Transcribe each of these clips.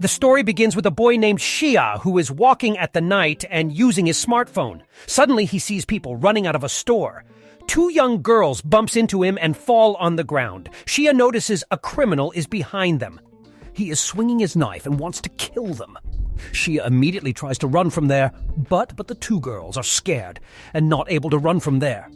The story begins with a boy named Shia who is walking at the night and using his smartphone. Suddenly he sees people running out of a store. Two young girls bumps into him and fall on the ground. Shia notices a criminal is behind them. He is swinging his knife and wants to kill them. Shia immediately tries to run from there, but the two girls are scared and not able to run from there.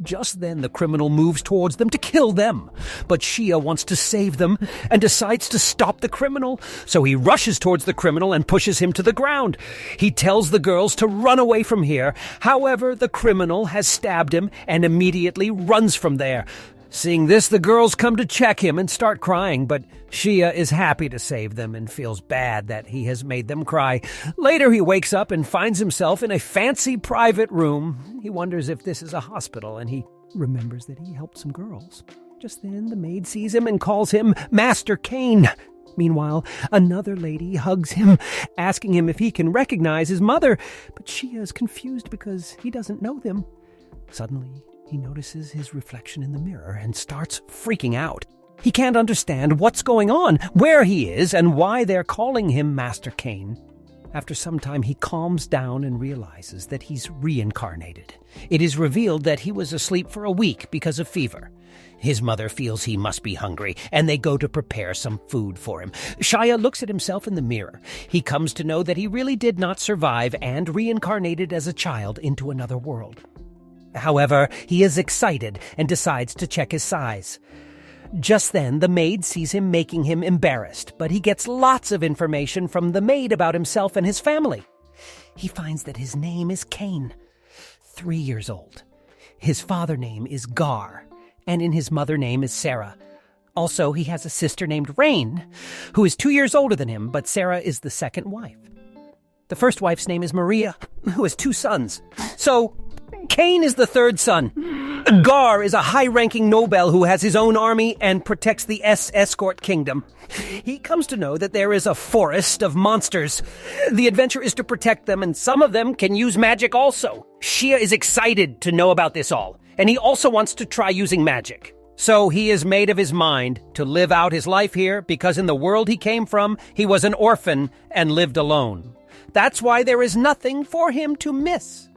Just then the criminal moves towards them to kill them, but Shia wants to save them and decides to stop the criminal, so he rushes towards the criminal and pushes him to the ground. He tells the girls to run away from here. However, the criminal has stabbed him and immediately runs from there. Seeing this, the girls come to check him and start crying, but Shia is happy to save them and feels bad that he has made them cry. Later, he wakes up and finds himself in a fancy private room. He wonders if this is a hospital, and he remembers that he helped some girls. Just then, the maid sees him and calls him Master Kane. Meanwhile, another lady hugs him, asking him if he can recognize his mother, but Shia is confused because he doesn't know them. Suddenly, he notices his reflection in the mirror and starts freaking out. He can't understand what's going on, where he is, and why they're calling him Master Kane. After some time, he calms down and realizes that he's reincarnated. It is revealed that he was asleep for a week because of fever. His mother feels he must be hungry, and they go to prepare some food for him. Shia looks at himself in the mirror. He comes to know that he really did not survive and reincarnated as a child into another world. However, he is excited and decides to check his size. Just then, the maid sees him, making him embarrassed, but he gets lots of information from the maid about himself and his family. He finds that his name is Kane, 3 years old. His father name is Gar, and his mother name is Sarah. Also, he has a sister named Rain, who is 2 years older than him, but Sarah is the second wife. The first wife's name is Maria, who has 2 sons. So, Kane is the third son. Gar is a high-ranking noble who has his own army and protects the escort kingdom. He comes to know that there is a forest of monsters. The adventure is to protect them, and some of them can use magic also. Shia is excited to know about this all, and he also wants to try using magic. So he is made of his mind to live out his life here because in the world he came from, he was an orphan and lived alone. That's why there is nothing for him to miss.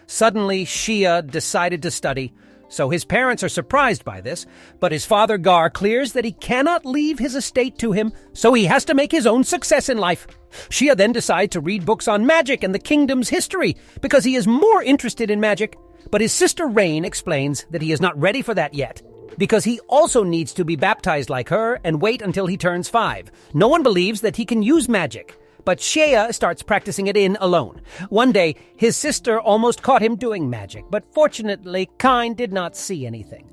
Suddenly, Shia decided to study, so his parents are surprised by this, but his father Gar clears that he cannot leave his estate to him, so he has to make his own success in life. Shia then decides to read books on magic and the kingdom's history, because he is more interested in magic, but his sister Rain explains that he is not ready for that yet, because he also needs to be baptized like her and wait until he turns 5. No one believes that he can use magic. But Shia starts practicing it alone. One day, his sister almost caught him doing magic, but fortunately, Kine did not see anything.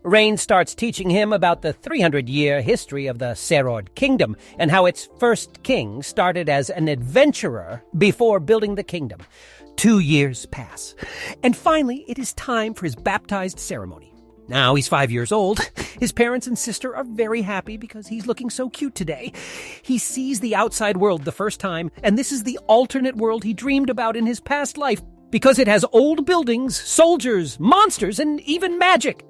Rain starts teaching him about the 300-year history of the Serod kingdom and how its first king started as an adventurer before building the kingdom. 2 years pass, and finally, it is time for his baptized ceremony. Now he's 5 years old. His parents and sister are very happy because he's looking so cute today. He sees the outside world the first time, and this is the alternate world he dreamed about in his past life because it has old buildings, soldiers, monsters, and even magic.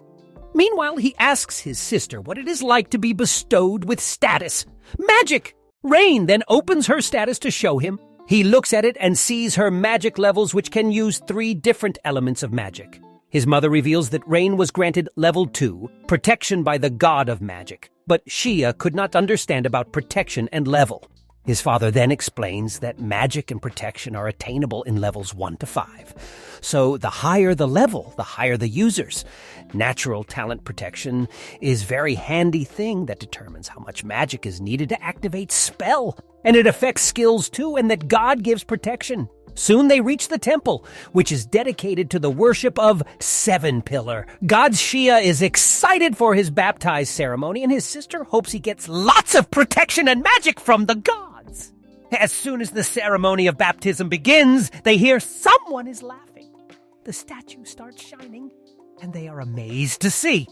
Meanwhile, he asks his sister what it is like to be bestowed with status. Magic! Rain then opens her status to show him. He looks at it and sees her magic levels, which can use 3 different elements of magic. His mother reveals that Rain was granted level 2, protection by the god of magic, but Shia could not understand about protection and level. His father then explains that magic and protection are attainable in levels 1 to 5. So the higher the level, the higher the users. Natural talent protection is a very handy thing that determines how much magic is needed to activate spell. And it affects skills too, and that God gives protection. Soon they reach the temple, which is dedicated to the worship of Seven Pillar. God Shia is excited for his baptized ceremony, and his sister hopes he gets lots of protection and magic from the gods. As soon as the ceremony of baptism begins, they hear someone is laughing. The statue starts shining, and they are amazed to see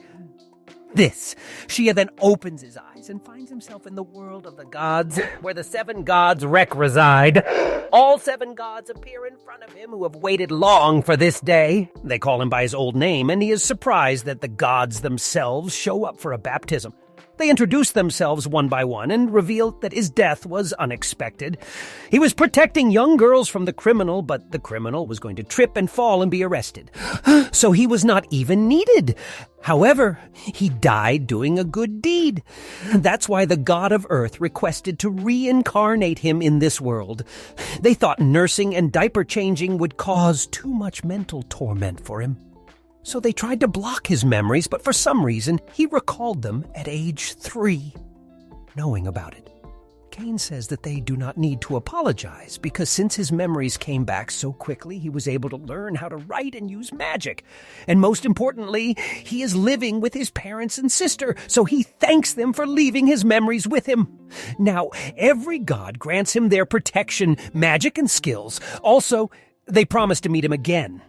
this. Shia then opens his eyes and finds himself in the world of the gods, where the 7 gods reside. All 7 gods appear in front of him who have waited long for this day. They call him by his old name, and he is surprised that the gods themselves show up for a baptism. They introduced themselves one by one and revealed that his death was unexpected. He was protecting young girls from the criminal, but the criminal was going to trip and fall and be arrested. So he was not even needed. However, he died doing a good deed. That's why the god of Earth requested to reincarnate him in this world. They thought nursing and diaper changing would cause too much mental torment for him. So they tried to block his memories, but for some reason, he recalled them at age 3. Knowing about it, Cain says that they do not need to apologize because since his memories came back so quickly, he was able to learn how to write and use magic. And most importantly, he is living with his parents and sister, so he thanks them for leaving his memories with him. Now, every god grants him their protection, magic, and skills. Also, they promise to meet him again.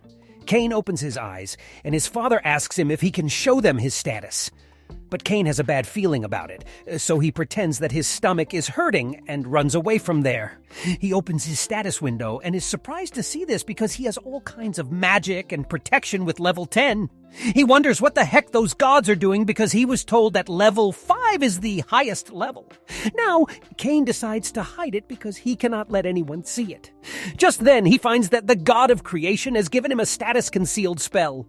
Cain opens his eyes, and his father asks him if he can show them his status. But Cain has a bad feeling about it, so he pretends that his stomach is hurting and runs away from there. He opens his status window and is surprised to see this because he has all kinds of magic and protection with level 10. He wonders what the heck those gods are doing because he was told that level 5 is the highest level. Now, Cain decides to hide it because he cannot let anyone see it. Just then, he finds that the god of creation has given him a status concealed spell.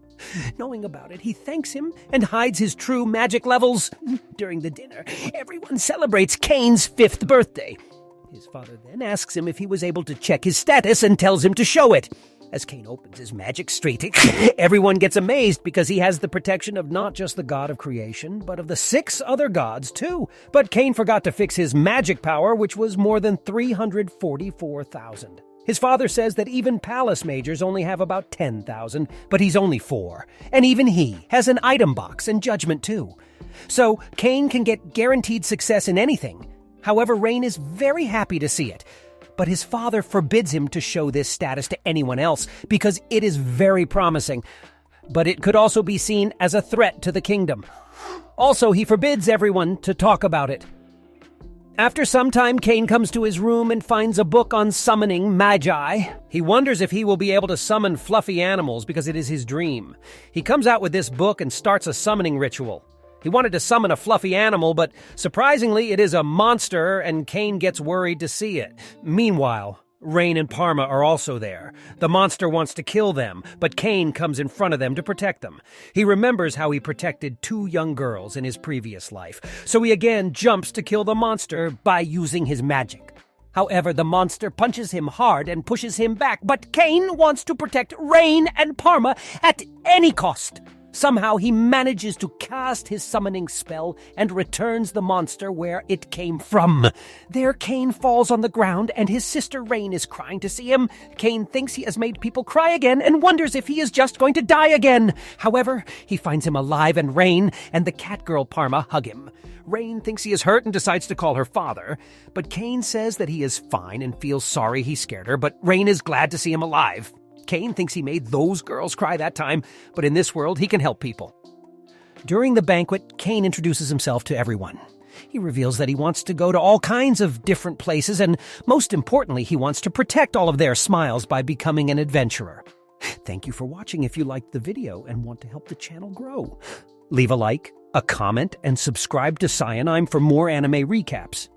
Knowing about it, he thanks him and hides his true magic levels. During the dinner, everyone celebrates Cain's 5th birthday. His father then asks him if he was able to check his status and tells him to show it. As Cain opens his magic street, everyone gets amazed because he has the protection of not just the god of creation, but of the 6 other gods too. But Cain forgot to fix his magic power, which was more than 344,000. His father says that even palace majors only have about 10,000, but he's only 4. And even he has an item box and judgment too. So Cain can get guaranteed success in anything. However, Rain is very happy to see it. But his father forbids him to show this status to anyone else because it is very promising. But it could also be seen as a threat to the kingdom. Also, he forbids everyone to talk about it. After some time, Cain comes to his room and finds a book on summoning magi. He wonders if he will be able to summon fluffy animals because it is his dream. He comes out with this book and starts a summoning ritual. He wanted to summon a fluffy animal, but surprisingly, it is a monster, and Cain gets worried to see it. Meanwhile, Rain and Parma are also there. The monster wants to kill them, but Cain comes in front of them to protect them. He remembers how he protected 2 young girls in his previous life, so he again jumps to kill the monster by using his magic. However, the monster punches him hard and pushes him back, but Cain wants to protect Rain and Parma at any cost. Somehow he manages to cast his summoning spell and returns the monster where it came from. There Cain falls on the ground and his sister Rain is crying to see him. Cain thinks he has made people cry again and wonders if he is just going to die again. However, he finds him alive and Rain and the cat girl Parma hug him. Rain thinks he is hurt and decides to call her father, but Cain says that he is fine and feels sorry he scared her, but Rain is glad to see him alive. Cain thinks he made those girls cry that time, but in this world, he can help people. During the banquet, Cain introduces himself to everyone. He reveals that he wants to go to all kinds of different places, and most importantly, he wants to protect all of their smiles by becoming an adventurer. Thank you for watching. If you liked the video and want to help the channel grow, leave a like, a comment, and subscribe to Cyanime for more anime recaps.